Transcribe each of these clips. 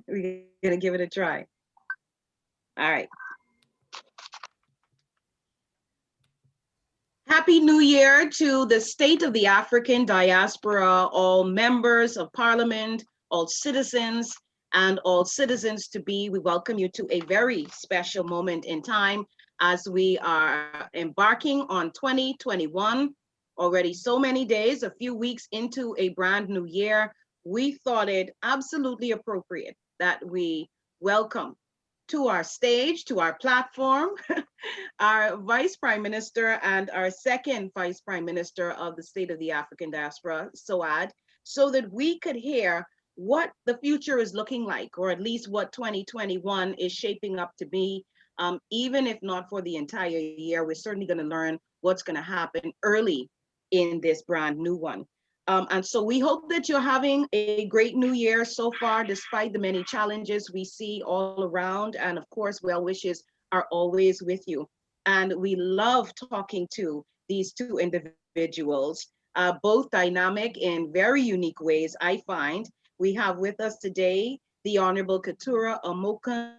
We're gonna give it a try. All right. Happy New Year to the State of the African Diaspora, all members of Parliament, all citizens, and all citizens to be. We welcome you to a very special moment in time as we are embarking on 2021. Already so many days, a few weeks into a brand new year, we thought it absolutely appropriate that we welcome to our stage, to our platform, our Vice Prime Minister and our second Vice Prime Minister of the State of the African Diaspora, SOAD, so that we could hear what the future is looking like, or at least what 2021 is shaping up to be. Even if not for the entire year, we're certainly going to learn what's going to happen early in this brand new one. And so we hope that you're having a great new year so far, despite the many challenges we see all around. And of course, well wishes are always with you. And we love talking to these two individuals, both dynamic in very unique ways, I find. We have with us today the Honorable Keturah Amoako,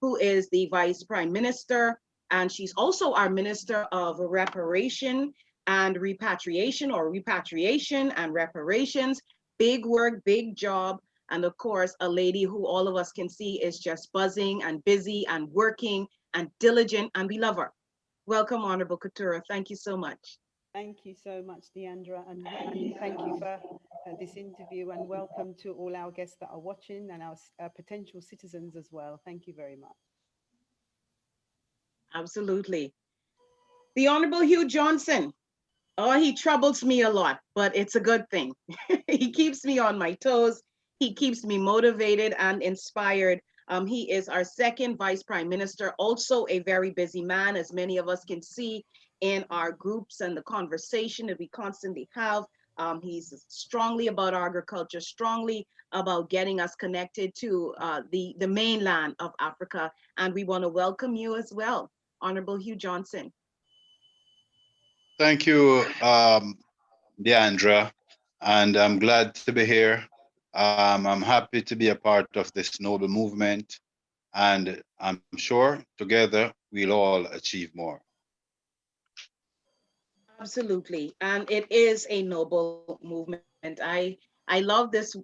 who is the Vice Prime Minister, and she's also our Minister of Reparation and Repatriation and Reparations. Big work, big job. And of course, a lady who all of us can see is just buzzing and busy and working and diligent, and we love her. Welcome, Honorable Keturah. Thank you so much. Thank you so much, Deandra, and thank you for this interview, and welcome to all our guests that are watching and our potential citizens as well. Thank you very much. Absolutely. The Honorable Hugh Johnson. Oh, he troubles me a lot, but it's a good thing. He keeps me on my toes. He keeps me motivated and inspired. He is our second Vice Prime Minister, also a very busy man, as many of us can see in our groups and the conversation that we constantly have. He's strongly about agriculture, strongly about getting us connected to the mainland of Africa. And we want to welcome you as well, Honorable Hugh Johnson. Thank you, Deandra, and I'm glad to be here. I'm happy to be a part of this noble movement, and I'm sure together we'll all achieve more. Absolutely, and it is a noble movement. I love this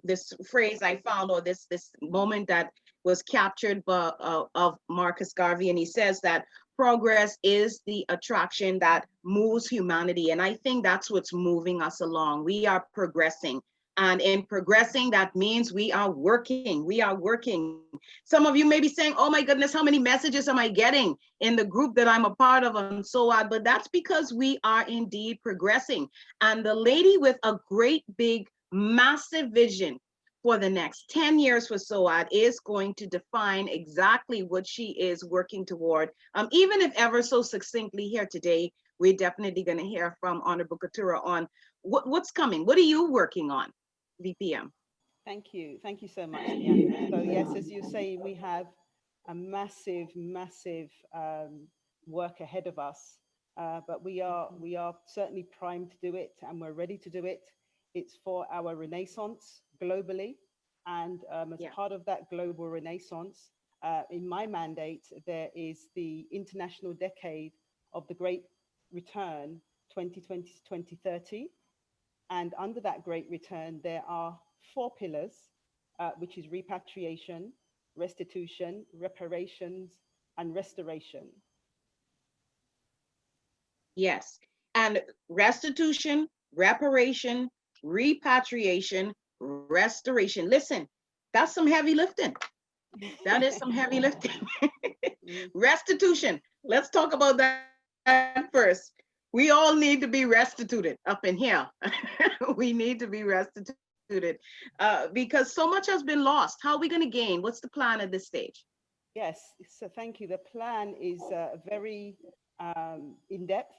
phrase I found, or this moment that was captured by, of Marcus Garvey, and he says that progress is the attraction that moves humanity, and I think that's what's moving us along. We are progressing. And in progressing, that means we are working. We are working. Some of you may be saying, oh my goodness, how many messages am I getting in the group that I'm a part of and so on? But that's because we are indeed progressing. And the lady with a great, big, massive vision for the next 10 years for SOAD is going to define exactly what she is working toward. Even if ever so succinctly here today, we're definitely going to hear from Honorable Keturah on what's coming. What are you working on, VPM? Thank you. Thank you so much, Deandra. So yes, as you say, we have a massive, massive work ahead of us, but we are certainly primed to do it, and we're ready to do it. It's for our renaissance globally, and as Yeah. part of that global renaissance, in my mandate, there is the International Decade of the Great Return 2020 to 2030. And under that great return, there are four pillars, which is repatriation, restitution, reparations, and restoration. Yes. And restitution, reparation, repatriation, restoration. Listen, that's some heavy lifting. That is some heavy lifting. Mm, Restitution. Let's talk about that first. We all need to be restituted up in here. We need to be restituted because so much has been lost. How are we going to gain? What's the plan at this stage? yes, so thank you. The plan is very in depth.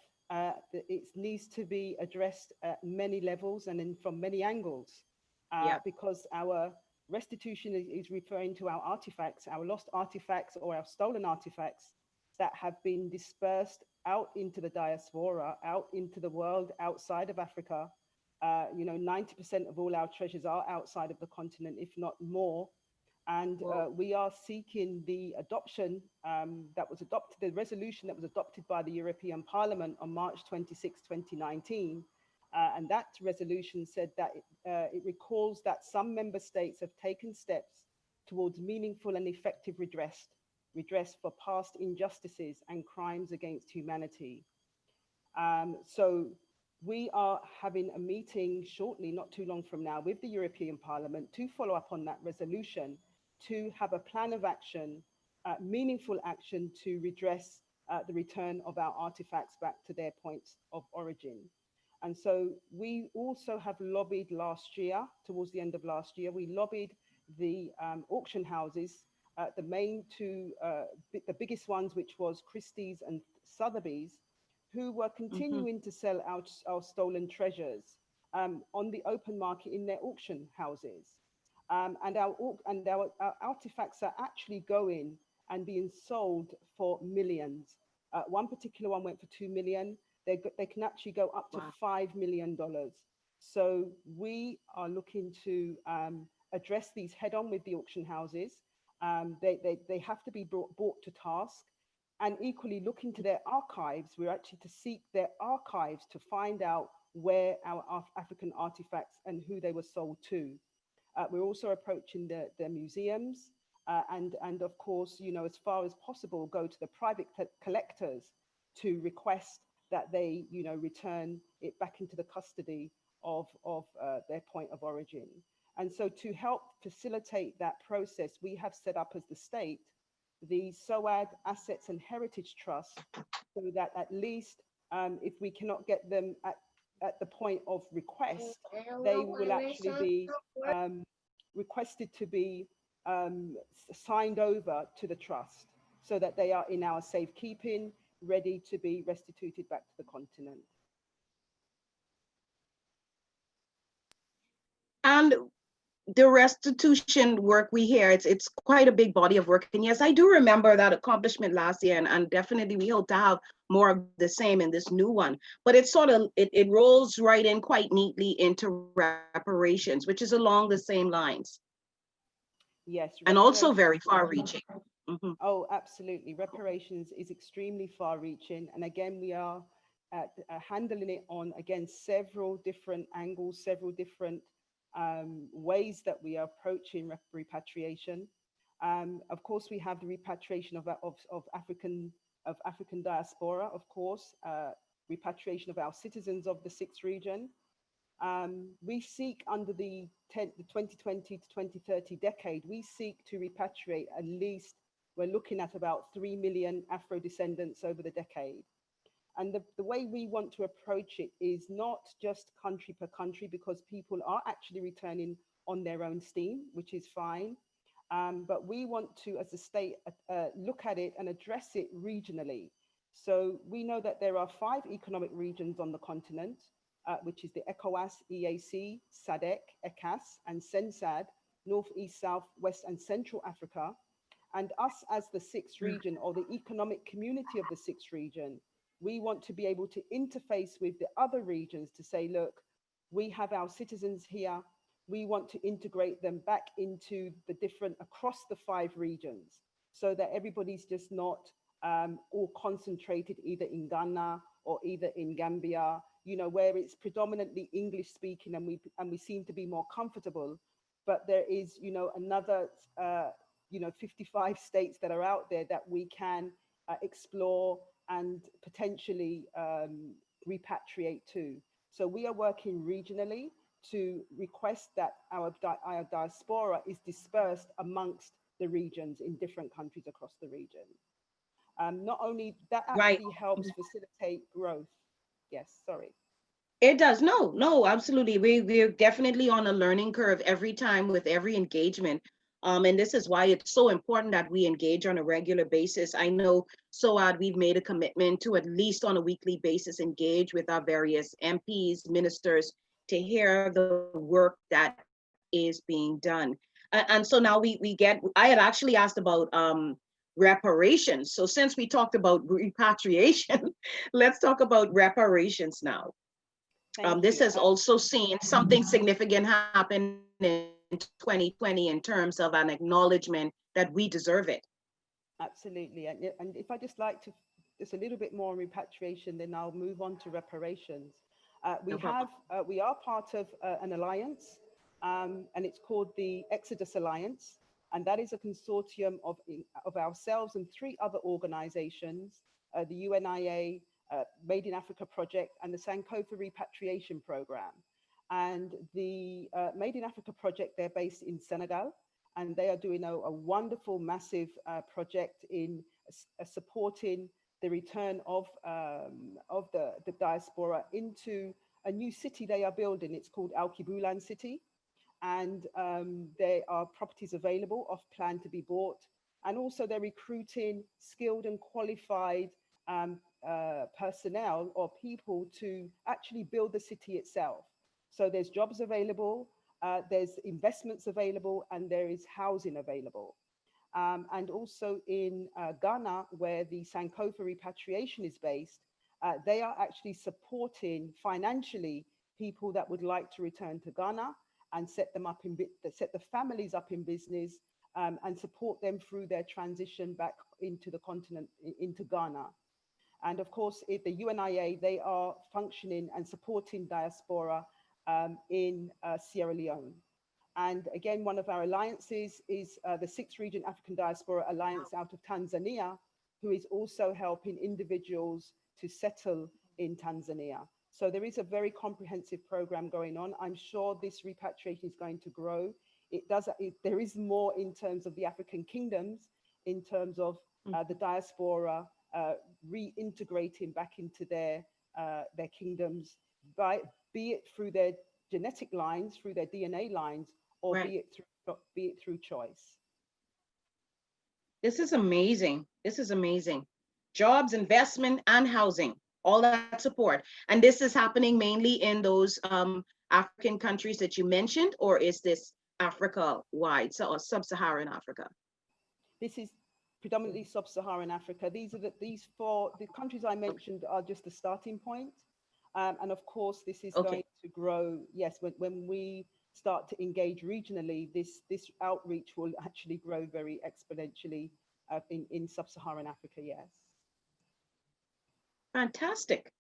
It needs to be addressed at many levels and from many angles, Yeah. because our restitution is referring to our artifacts, our lost artifacts or our stolen artifacts that have been dispersed out into the diaspora, out into the world outside of Africa. 90% of all our treasures are outside of the continent, if not more. And we are seeking the adoption the resolution that was adopted by the European Parliament on March 26, 2019. And that resolution said that it recalls that some member states have taken steps towards meaningful and effective redress for past injustices and crimes against humanity. So we are having a meeting shortly, not too long from now, with the European Parliament to follow up on that resolution, to have a plan of action, meaningful action to redress the return of our artifacts back to their points of origin. And so we also have lobbied last year, towards the end of last year, we lobbied the auction houses, the main two, the biggest ones, which was Christie's and Sotheby's, who were continuing to sell our stolen treasures on the open market in their auction houses. And our artifacts are actually going and being sold for millions. One particular one went for 2 million. They can actually go up to $5 million. So we are looking to address these head on with the auction houses. They have to be brought to task. And equally look into their archives. We're actually to seek their archives to find out where our African artifacts and who they were sold to. We're also approaching the museums and of course, you know, as far as possible, go to the private collectors to request that they, you know, return it back into the custody of their point of origin. And so to help facilitate that process, we have set up as the state the SOAD Assets and Heritage Trust, so that at least if we cannot get them at the point of request, they will actually be requested to be signed over to the trust so that they are in our safekeeping, ready to be restituted back to the continent. And the restitution work we hear, it's quite a big body of work. And yes, I do remember that accomplishment last year, and definitely we hope to have more of the same in this new one. But it's sort of, it rolls right in quite neatly into reparations, which is along the same lines. Yes. And also very far reaching. Oh, absolutely. Reparations is extremely far reaching. And again, we are handling it on, again, several different angles, several different ways that we are approaching repatriation. Of course, we have the repatriation of African diaspora, of course, repatriation of our citizens of the 6th region. We seek under the 2020 to 2030 decade, we seek to repatriate at least, we're looking at about 3 million Afro descendants over the decade. And the way we want to approach it is not just country per country, because people are actually returning on their own steam, which is fine. But we want to, as a state, look at it and address it regionally. So we know that there are 5 economic regions on the continent, which is the ECOWAS, EAC, SADC, ECAS, and CENSAD, North, East, South, West, and Central Africa. And us as the 6th region, or the economic community of the 6th region, we want to be able to interface with the other regions to say, look, we have our citizens here. We want to integrate them back into the different, across the 5 regions, so that everybody's just not all concentrated either in Ghana or either in Gambia, you know, where it's predominantly English speaking and we seem to be more comfortable. But there is, you know, another, 55 states that are out there that we can explore and potentially repatriate to. So we are working regionally to request that our diaspora is dispersed amongst the regions in different countries across the region. Not only that actually helps facilitate growth. Yes, sorry. It does. No, absolutely. We're definitely on a learning curve every time with every engagement. And this is why it's so important that we engage on a regular basis. I know SOAD, we've made a commitment to at least on a weekly basis engage with our various MPs, ministers, to hear the work that is being done. And so now I had actually asked about reparations. So since we talked about repatriation, let's talk about reparations now. This has also seen something significant happen in 2020 in terms of an acknowledgement that we deserve it. Absolutely. And if I just like to, just a little bit more on repatriation, then I'll move on to reparations. No problem. We are part of an alliance, and it's called the Exodus Alliance. And that is a consortium of ourselves and three other organizations, the UNIA, Made in Africa Project, and the Sankofa Repatriation Program. And the Made in Africa Project, they're based in Senegal, and they are doing a wonderful, massive project in supporting the return of the diaspora into a new city they are building. It's called Al Kibulan City, and there are properties available off plan to be bought, and also they're recruiting skilled and qualified personnel or people to actually build the city itself. So there's jobs available, there's investments available, and there is housing available. And also in Ghana, where the Sankofa repatriation is based, they are actually supporting financially people that would like to return to Ghana and set the families up in business, and support them through their transition back into the continent, into Ghana. And of course, the UNIA, they are functioning and supporting diaspora in Sierra Leone. And again, one of our alliances is the Sixth Region African Diaspora Alliance out of Tanzania, who is also helping individuals to settle in Tanzania. So there is a very comprehensive program going on. I'm sure this repatriation is going to grow. There is more in terms of the African kingdoms, in terms of the diaspora reintegrating back into their kingdoms, be it through their genetic lines, through their DNA lines, or Right. be it through choice. This is amazing. This is amazing. Jobs, investment, and housing, all that support. And this is happening mainly in those African countries that you mentioned, or is this Africa-wide, or sub-Saharan Africa? This is predominantly sub-Saharan Africa. These four, the countries I mentioned are just the starting point. And of course, this is going to grow. Yes, when we start to engage regionally, this outreach will actually grow very exponentially in sub-Saharan Africa, yes. Fantastic.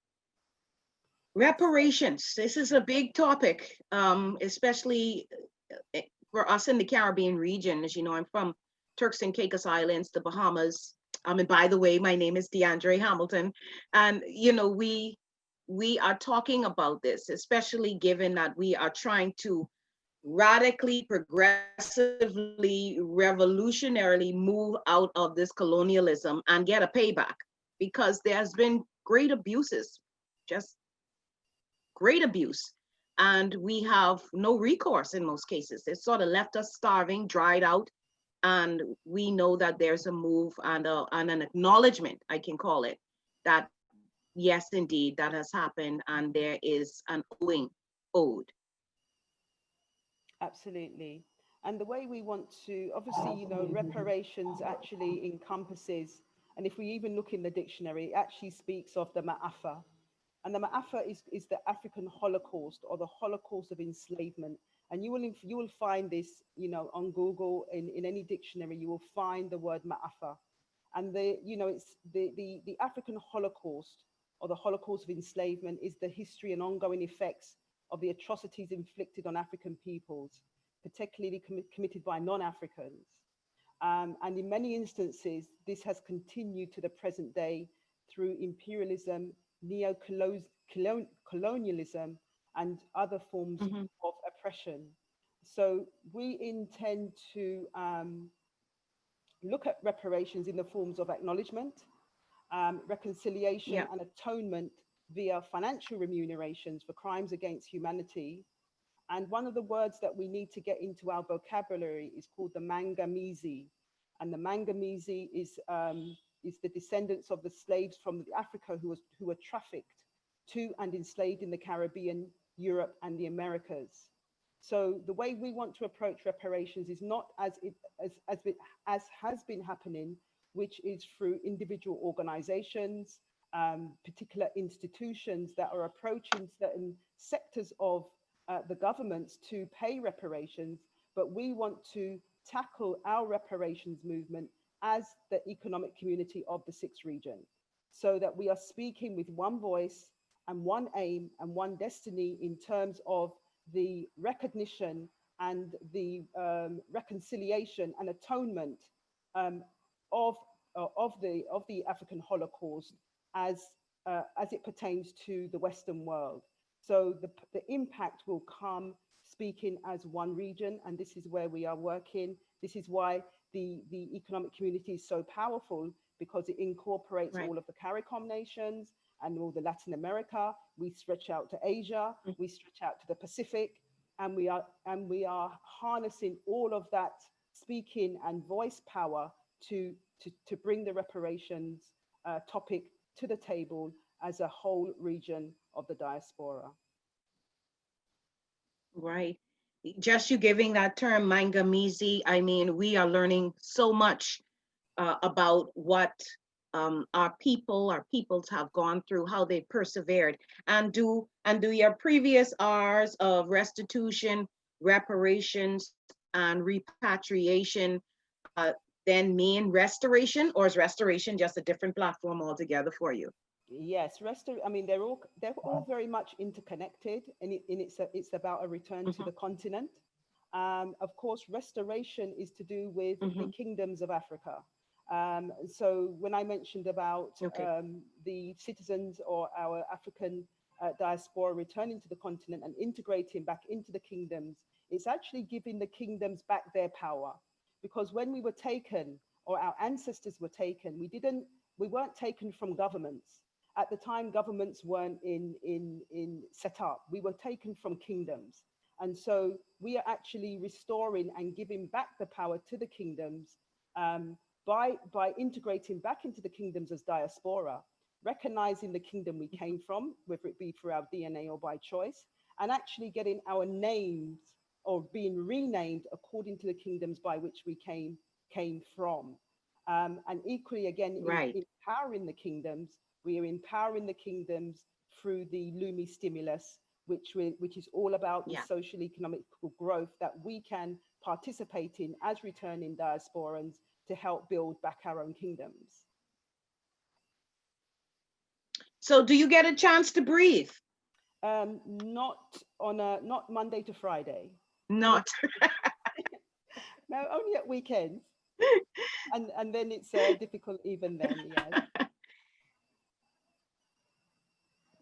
Reparations. This is a big topic, especially for us in the Caribbean region. As you know, I'm from Turks and Caicos Islands, the Bahamas. And by the way, my name is DeAndre Hamilton. And, you know, we are talking about this, especially given that we are trying to radically, progressively, revolutionarily move out of this colonialism and get a payback, because there's been great abuses, just great abuse. And we have no recourse in most cases. It sort of left us starving, dried out. And we know that there's a move and an acknowledgement, I can call it, that yes, indeed, that has happened, and there is an owed. Absolutely. And the way we want to, obviously, you know, reparations actually encompasses, and if we even look in the dictionary, it actually speaks of the Ma'afa. And the Ma'afa is the African Holocaust, or the Holocaust of enslavement. And you will find this, you know, on Google, in any dictionary, you will find the word Ma'afa. And it's the African Holocaust, or the Holocaust of enslavement, is the history and ongoing effects of the atrocities inflicted on African peoples, particularly committed by non-Africans. And in many instances, this has continued to the present day through imperialism, neo-colonialism, and other forms of oppression. So we intend to look at reparations in the forms of acknowledgement, reconciliation, and atonement via financial remunerations for crimes against humanity. And one of the words that we need to get into our vocabulary is called the Mangamizi. And the Mangamizi is the descendants of the slaves from Africa who were trafficked to and enslaved in the Caribbean, Europe, and the Americas. So the way we want to approach reparations is not as has been happening, which is through individual organizations, particular institutions that are approaching certain sectors of the governments to pay reparations, but we want to tackle our reparations movement as the economic community of the sixth region, so that we are speaking with one voice and one aim and one destiny in terms of the recognition and the reconciliation and atonement of the African Holocaust as it pertains to the Western world. So the impact will come speaking as one region, and this is where we are working. This is why the economic community is so powerful, because it incorporates all of the CARICOM nations and all the Latin America. We stretch out to Asia, we stretch out to the Pacific, and we are harnessing all of that speaking and voice power to bring the reparations topic to the table as a whole region of the diaspora. Right. Just you giving that term Mangamizi, I mean, we are learning so much about what our peoples have gone through, how they persevered, and do your previous R's of restitution, reparations, and repatriation then mean restoration, or is restoration just a different platform altogether for you? Yes, I mean, they're all very much interconnected, and it's about a return to the continent. Of course, restoration is to do with the kingdoms of Africa. So when I mentioned about the citizens or our African diaspora returning to the continent and integrating back into the kingdoms, it's actually giving the kingdoms back their power. Because when we were taken, or our ancestors were taken, we weren't taken from governments. At the time, governments weren't set up. We were taken from kingdoms. And so we are actually restoring and giving back the power to the kingdoms by integrating back into the kingdoms as diaspora, recognizing the kingdom we came from, whether it be through our DNA or by choice, and actually getting our names or being renamed according to the kingdoms by which we came from. And equally, again, empowering the kingdoms, we are empowering the kingdoms through the Lumi stimulus, which is all about the social economic growth that we can participate in as returning diasporans to help build back our own kingdoms. So do you get a chance to breathe? Not Monday to Friday. Not. No, only at weekends. And then it's difficult even then, yes.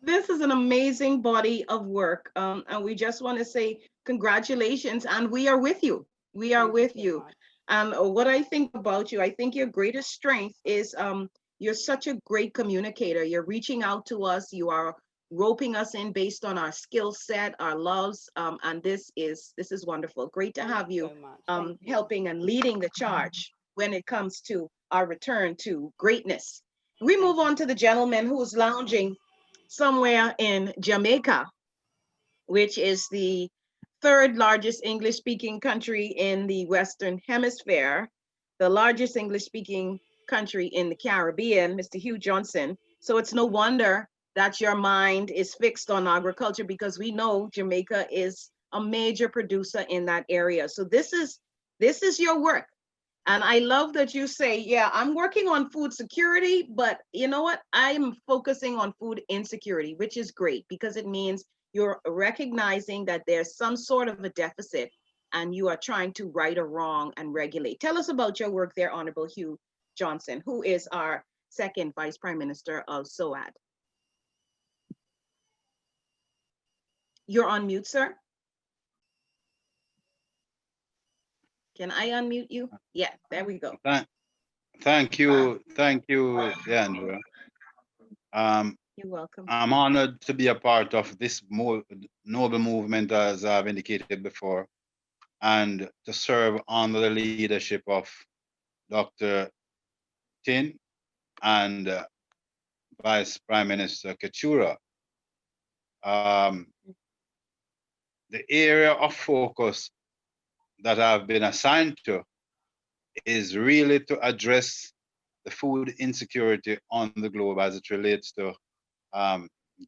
This is an amazing body of work. And we just want to say congratulations, and we are with you. We are with you. And what I think about you, I think your greatest strength is you're such a great communicator. You're reaching out to us. You are roping us in based on our skill set, our loves, and this is wonderful. Great to have you helping and leading the charge when it comes to our return to greatness. We move on to the gentleman who's lounging somewhere in Jamaica, which is the third largest English-speaking country in the Western Hemisphere, the largest English-speaking country in the Caribbean, Mr. Hugh Johnson. So it's no wonder that your mind is fixed on agriculture, because we know Jamaica is a major producer in that area. So this is your work. And I love that you say, yeah, I'm working on food security, but you know what? I'm focusing on food insecurity, which is great, because it means you're recognizing that there's some sort of a deficit and you are trying to right a wrong and regulate. Tell us about your work there, Honorable Hugh Johnson, who is our second Vice Prime Minister of SOAD. You're on mute, sir. Can I unmute you? Yeah, there we go. Thank you, Deandra. You're welcome. I'm honored to be a part of this noble movement, as I've indicated before, and to serve under the leadership of Dr. Tin and Vice Prime Minister Keturah. The area of focus that I've been assigned to is really to address the food insecurity on the globe as it relates to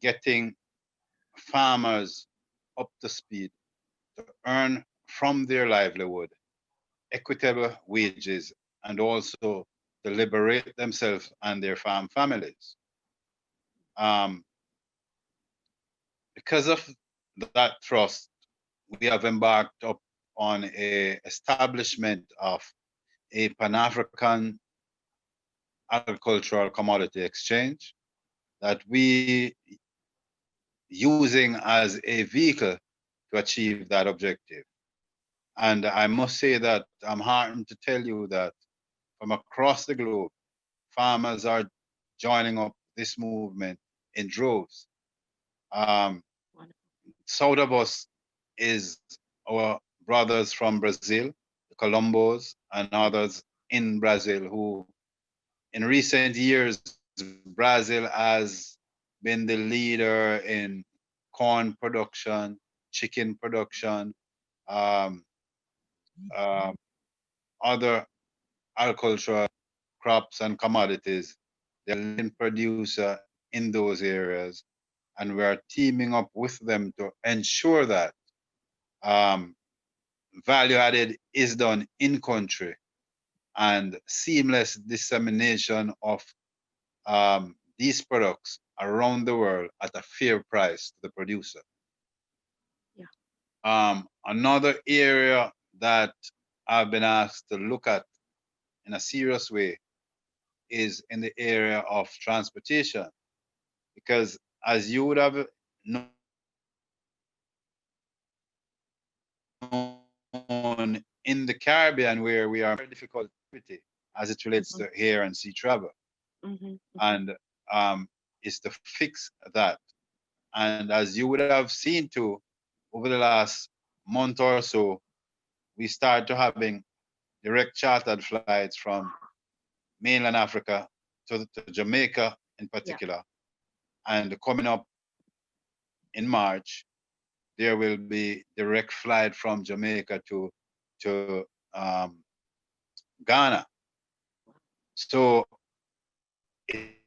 getting farmers up to speed to earn from their livelihood, equitable wages, and also to liberate themselves and their families. Um, because of that trust, we have embarked up on a establishment of a Pan-African agricultural commodity exchange that we using as a vehicle to achieve that objective. And I must say that I'm heartened to tell you that from across the globe, farmers are joining up this movement in droves. Um, South of us is our brothers from Brazil, the Colombos, and others in Brazil who, in recent years, Brazil has been the leader in corn production, chicken production, um, uh, other agricultural crops and commodities. They're a leading producer in those areas, and we are teaming up with them to ensure that um, value added is done in country and seamless dissemination of these products around the world at a fair price to the producer. Yeah. Another area that I've been asked to look at in a serious way is in the area of transportation, because as you would have known in the Caribbean, where we are very difficult as it relates to air and sea travel, and is to fix that. And as you would have seen too, over the last month or so, we started having direct chartered flights from mainland Africa to Jamaica in particular. And coming up in March, there will be direct flight from Jamaica to Ghana. So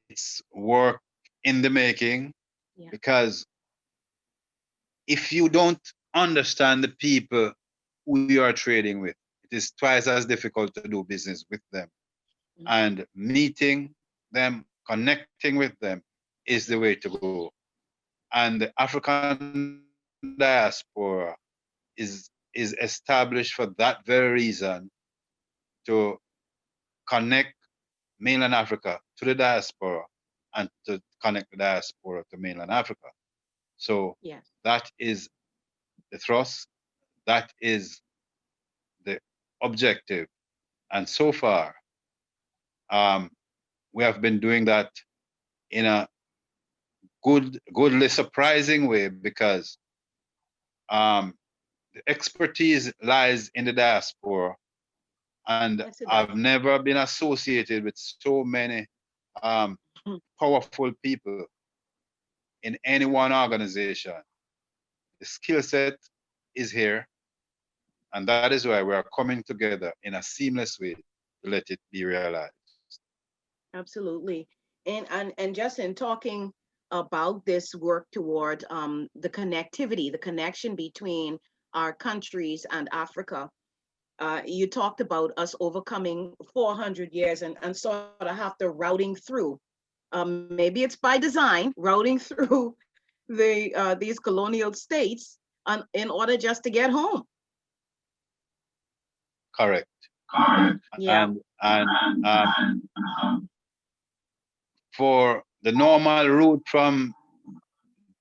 it's work in the making, because if you don't understand the people who you are trading with, it is twice as difficult to do business with them. And meeting them, connecting with them is the way to go. And the African diaspora is established for that very reason, to connect mainland Africa to the diaspora and to connect the diaspora to mainland Africa. So that is the thrust, that is the objective. And so far, we have been doing that in a goodly surprising way, because the expertise lies in the diaspora, and I've never been associated with so many powerful people in any one organization. The skill set is here, and that is why we are coming together in a seamless way to let it be realized. Absolutely. And just in talking about this work toward the connectivity, the connection between our countries and Africa, you talked about us overcoming 400 years and sort of have to routing through. Maybe it's by design, routing through these colonial states in order just to get home. Correct. Yeah. And for the normal route from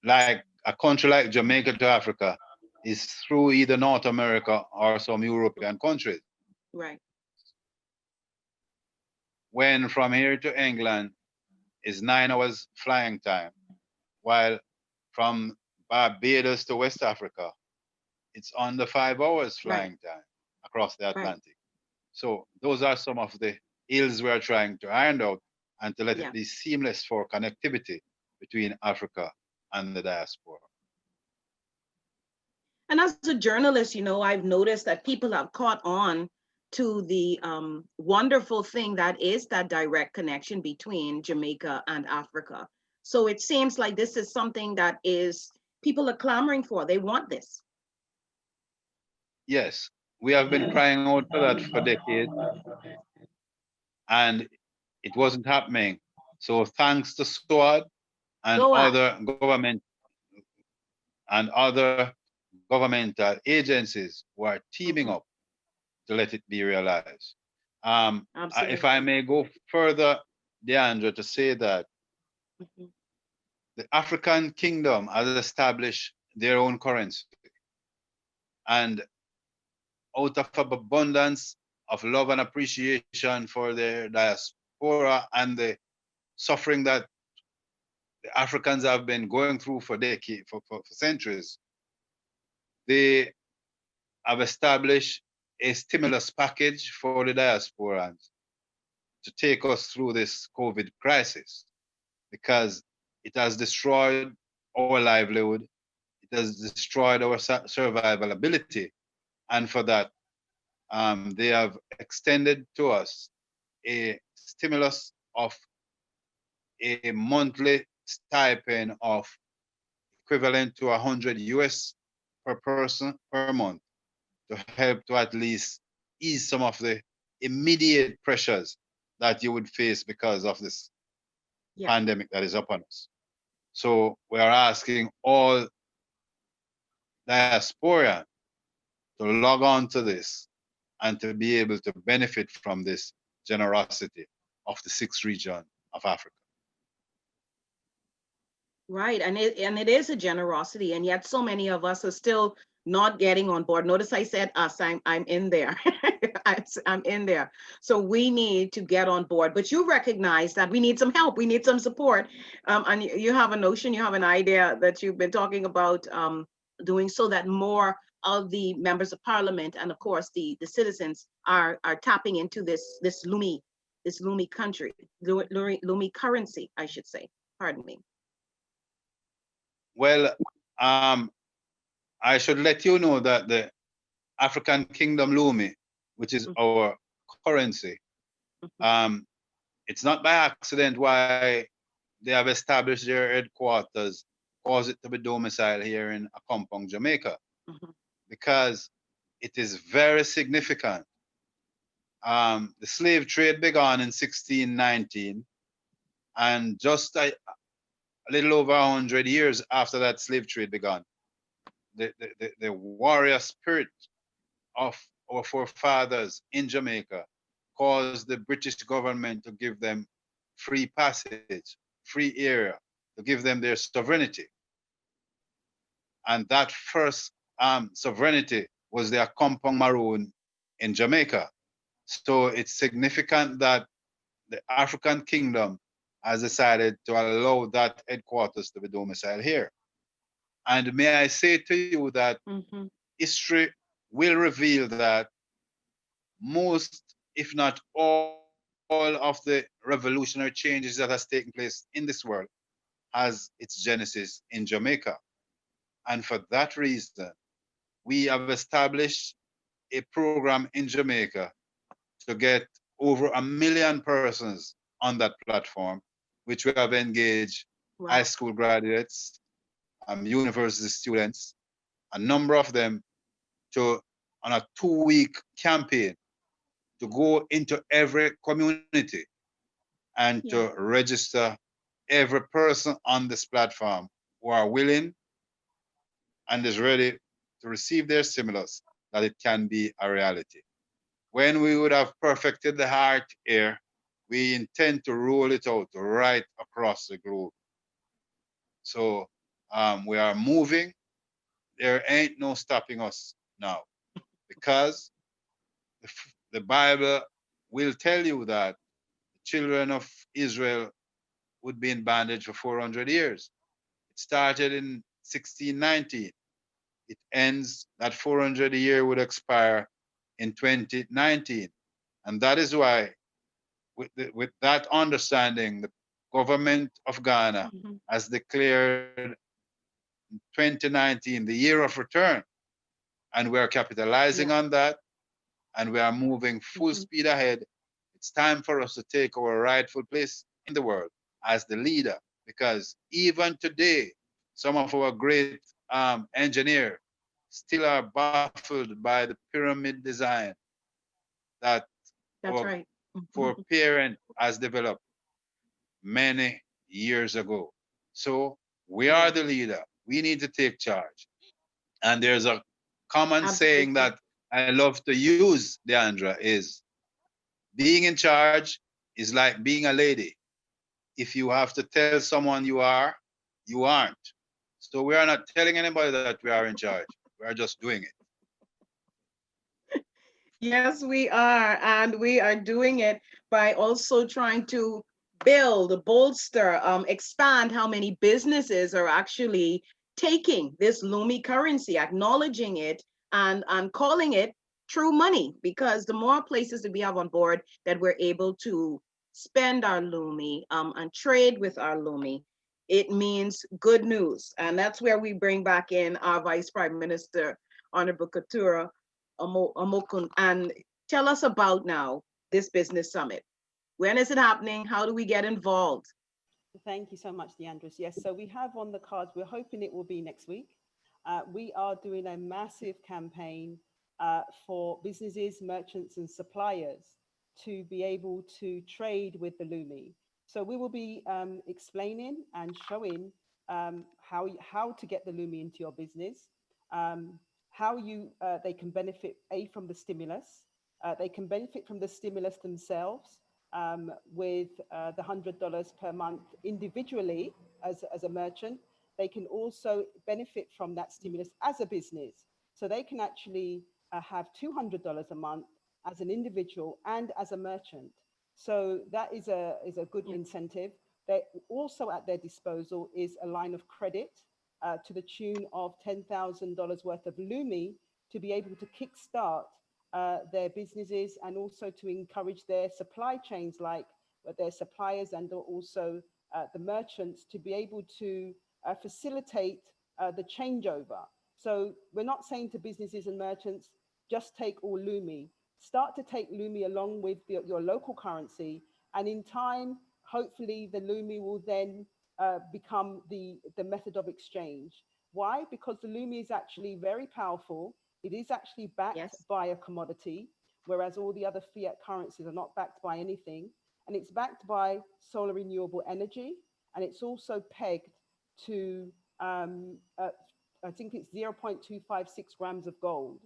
like a country like Jamaica to Africa is through either North America or some European countries. Right. When from here to England is 9 hours flying time, while from Barbados to West Africa, it's under 5 hours flying time across the Atlantic. So those are some of the ills we're trying to iron out, and to let it be seamless for connectivity between Africa and the diaspora. And as a journalist, you know, I've noticed that people have caught on to the wonderful thing that is that direct connection between Jamaica and Africa. So it seems like this is something that is people are clamoring for. They want this. Yes, we have been crying out for that for decades, and it wasn't happening. So thanks to SWOT and Go on. other governmental agencies who are teaming Mhm. up to let it be realized. If I Absolutely. may go further, Deandra, to say that Mhm. the African kingdom has established their own currency, and out of abundance of love and appreciation for their diaspora and the suffering that the Africans have been going through for decades, for centuries, they have established a stimulus package for the diasporans to take us through this COVID crisis, because it has destroyed our livelihood, it has destroyed our survival ability, and for that, they have extended to us a stimulus of a monthly stipend of equivalent to 100 US per person per month, to help to at least ease some of the immediate pressures that you would face because of this Yeah. pandemic that is upon us. So we are asking all diaspora to log on to this and to be able to benefit from this generosity of the sixth region of Africa. Right. And it is a generosity, and yet so many of us are still not getting on board. Notice I said us. I'm in there. I'm in there. So we need to get on board. But you recognize that we need some help. We need some support. And you have a notion, you have an idea that you've been talking about doing, so that more of the members of parliament and of course the citizens are tapping into this Lumi country, Lumi currency, I should say. Pardon me. Well, um, I should let you know that the African Kingdom Lumi, which is Mhm. our currency, Mhm. um, it's not by accident why they have established their headquarters, cause it to be domiciled here in Akompong, Jamaica, Mhm. because it is very significant. The slave trade began in 1619, and just a little over 100 years after that slave trade began, the warrior spirit of our forefathers in Jamaica caused the British government to give them free passage, free area, to give them their sovereignty. And that first sovereignty was their Kompong Maroon in Jamaica. So it's significant that the African kingdom has decided to allow that headquarters to be domiciled here. And may I say to you that Mhm. history will reveal that most, if not all, of the revolutionary changes that has taken place in this world has its genesis in Jamaica. And for that reason, we have established a program in Jamaica to get over 1 million persons on that platform, which we have engaged high Wow. school graduates, university students, a number of them, to on a 2 week campaign to go into every community and to Yeah. register every person on this platform who are willing and is ready to receive their stimulus, that it can be a reality. When we would have perfected the heart here, we intend to roll it out right across the globe. So we are moving. There ain't no stopping us now, because the Bible will tell you that the children of Israel would be in bondage for 400 years. It started in 1619. It ends, that 400 year would expire in 2019. And that is why, with that understanding, the government of Ghana Mhm. has declared 2019 the year of return. And we are capitalizing Yeah. on that, and we are moving full Mhm. speed ahead. It's time for us to take our rightful place in the world as the leader, because even today, some of our great engineers still are baffled by the pyramid design that That's our right. foreparent has developed many years ago. So we are Yeah, the leader. We need to take charge. And there's a common saying absolutely. that I love to use, Deandra, is being in charge is like being a lady. If you have to tell someone you are, you aren't. So we are not telling anybody that we are in charge. We are just doing it. Yes, we are. And we are doing it by also trying to build, bolster, expand how many businesses are actually taking this Lumi currency, acknowledging it and calling it true money. Because the more places that we have on board that we're able to spend our Lumi and trade with our Lumi, it means good news. And that's where we bring back in our Vice Prime Minister, Honorable Keturah Amoako, and tell us about now this business summit. When is it happening? How do we get involved? Thank you so much, Deandris. Yes, so we have on the cards, we're hoping it will be next week. We are doing a massive campaign for businesses, merchants, and suppliers to be able to trade with the Lumi. So we will be explaining and showing how to get the Lumi into your business, um, how they can benefit from the stimulus. They can benefit from the stimulus themselves with the $100 per month individually as a merchant. They can also benefit from that stimulus as a business. So they can actually have $200 a month as an individual and as a merchant. So that is a good incentive. They also at their disposal is a line of credit to the tune of $10,000 worth of Lumi to be able to kickstart their businesses and also to encourage their supply chains, like their suppliers and also the merchants, to be able to facilitate the changeover. So we're not saying to businesses and merchants, just take all Lumi. Start to take Lumi along with your local currency. And in time, hopefully the Lumi will then become the method of exchange. Why? Because the Lumi is actually very powerful. It is actually backed Yes. by a commodity, whereas all the other fiat currencies are not backed by anything. And it's backed by solar renewable energy. And it's also pegged to, I think it's 0.256 grams of gold.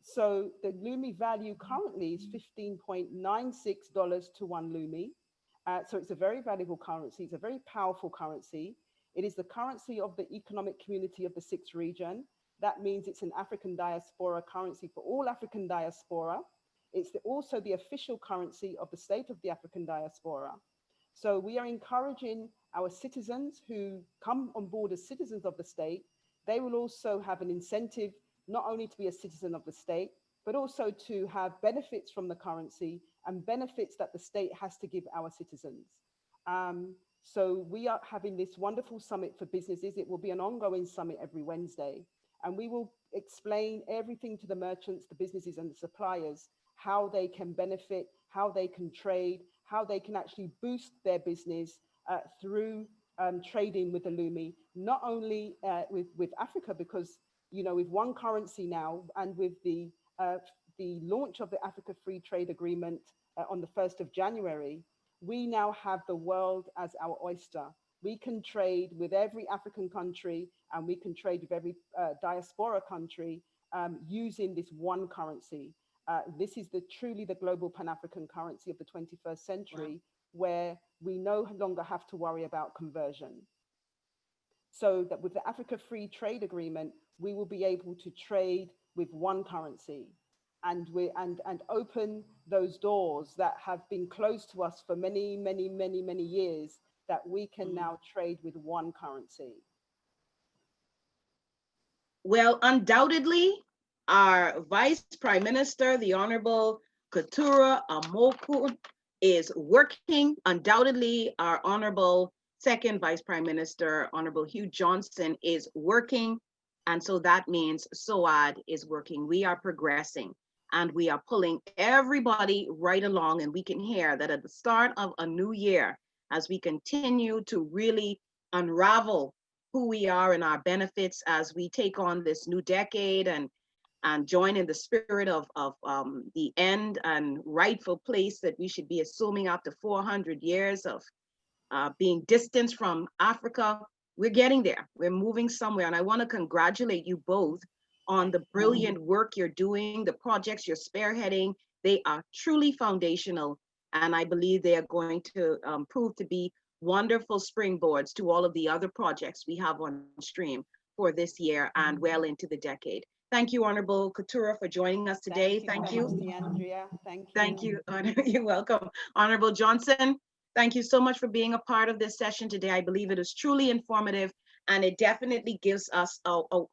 So the Lumi value currently is $15.96 to one Lumi. So it's a very valuable currency. It's a very powerful currency. It is the currency of the economic community of the sixth region. That means it's an African diaspora currency for all African diaspora. It's also the official currency of the state of the African diaspora. So we are encouraging our citizens who come on board as citizens of the state. They will also have an incentive not only to be a citizen of the state, but also to have benefits from the currency and benefits that the state has to give our citizens. So we are having this wonderful summit for businesses. It will be an ongoing summit every Wednesday. And we will explain everything to the merchants, the businesses, and the suppliers, how they can benefit, how they can trade, how they can actually boost their business through trading with the Lumi, not only with Africa, because with one currency now, and with the launch of the Africa Free Trade Agreement on the 1st of January, we now have the world as our oyster. We can trade with every African country, and we can trade with every diaspora country using this one currency. This is truly the global Pan-African currency of the 21st century, where we no longer have to worry about conversion. So that with the Africa Free Trade Agreement, we will be able to trade with one currency and open those doors that have been closed to us for many, many, many, many years, that we can now trade with one currency. Well, undoubtedly, our Vice Prime Minister, the Honorable Keturah Amoako, is working. Undoubtedly, our Honorable Second Vice Prime Minister, Honorable Hugh Johnson, is working. And so that means SOAD is working. We are progressing and we are pulling everybody right along. And we can hear that at the start of a new year, as we continue to really unravel who we are and our benefits as we take on this new decade and join in the spirit of the end and rightful place that we should be assuming after 400 years of being distanced from Africa. We're getting there. We're moving somewhere. And I want to congratulate you both on the brilliant work you're doing, the projects you're spearheading. They are truly foundational. And I believe they are going to prove to be wonderful springboards to all of the other projects we have on stream for this year and well into the decade. Thank you, Honorable Keturah, for joining us today. Thank you so much, DeAndrea. Thank you. Thank you. You're welcome. Honorable Johnson, thank you so much for being a part of this session today. I believe it is truly informative, and it definitely gives us,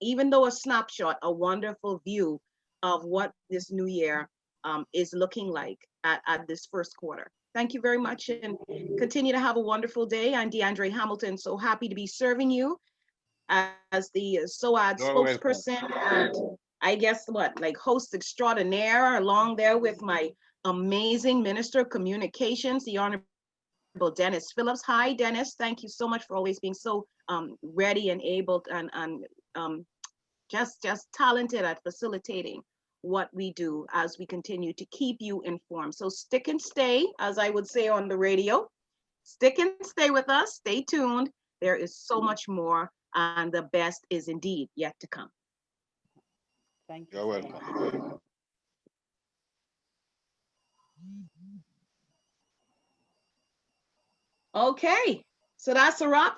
even though a snapshot, a wonderful view of what this new year is looking like at this first quarter. Thank you very much, and continue to have a wonderful day. I'm DeAndre Hamilton, so happy to be serving you as the SOAD spokesperson, and I guess what, like host extraordinaire, along there with my amazing Minister of Communications, the Honorable Dennis Phillips. Hi, Dennis. Thank you so much for always being so ready and able and just talented at facilitating what we do as we continue to keep you informed. So stick and stay, as I would say on the radio. Stick and stay with us. Stay tuned. There is so much more, and the best is indeed yet to come. Thank you. You're welcome. Okay, so that's a wrap.